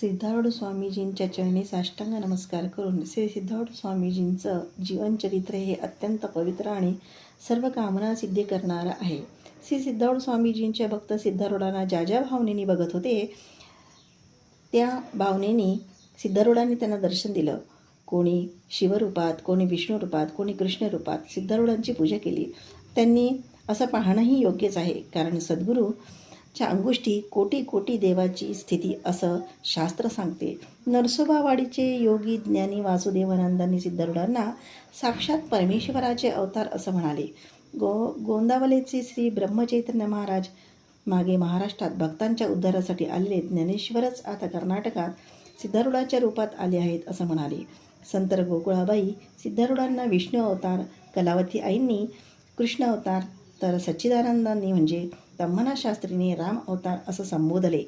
सिद्धारूढ स्वामीजींच्या चरणी साष्टांग नमस्कार करून श्री सिद्धारूढ स्वामीजींचं जीवनचरित्र हे अत्यंत पवित्र आणि सर्व कामना सिद्धी करणारं आहे. श्री सिद्धारूढ स्वामीजींच्या भक्त सिद्धारूढांना ज्या ज्या भावनेने बघत होते त्या भावनेने सिद्धारूढांनी त्यांना दर्शन दिलं. कोणी शिवरूपात, कोणी विष्णुरूपात, कोणी कृष्णरूपात सिद्धारूढांची पूजा केली. त्यांनी असं पाहणंही योग्यच आहे, कारण सद्गुरूच्या अंगुष्ठी कोटी कोटी देवाची स्थिती असं शास्त्र सांगते. नरसोबावाडीचे योगी ज्ञानी वासुदेवानंदांनी सिद्धारूढांना साक्षात परमेश्वराचे अवतार असं म्हणाले. गोंदावलेचे श्री ब्रह्मचैतन्य महाराज मागे महाराष्ट्रात भक्तांच्या उद्धारासाठी आलेले ज्ञानेश्वरच आता कर्नाटकात सिद्धारूढांच्या रूपात आले आहेत असं म्हणाले. संत गोकुळाबाई सिद्धारूढांना विष्णू अवतार, कलावती आईंनी कृष्ण अवतार, तर सच्चिदानंदांनी म्हणजे तम्मना शास्त्रींनी राम अवतार असं संबोधले.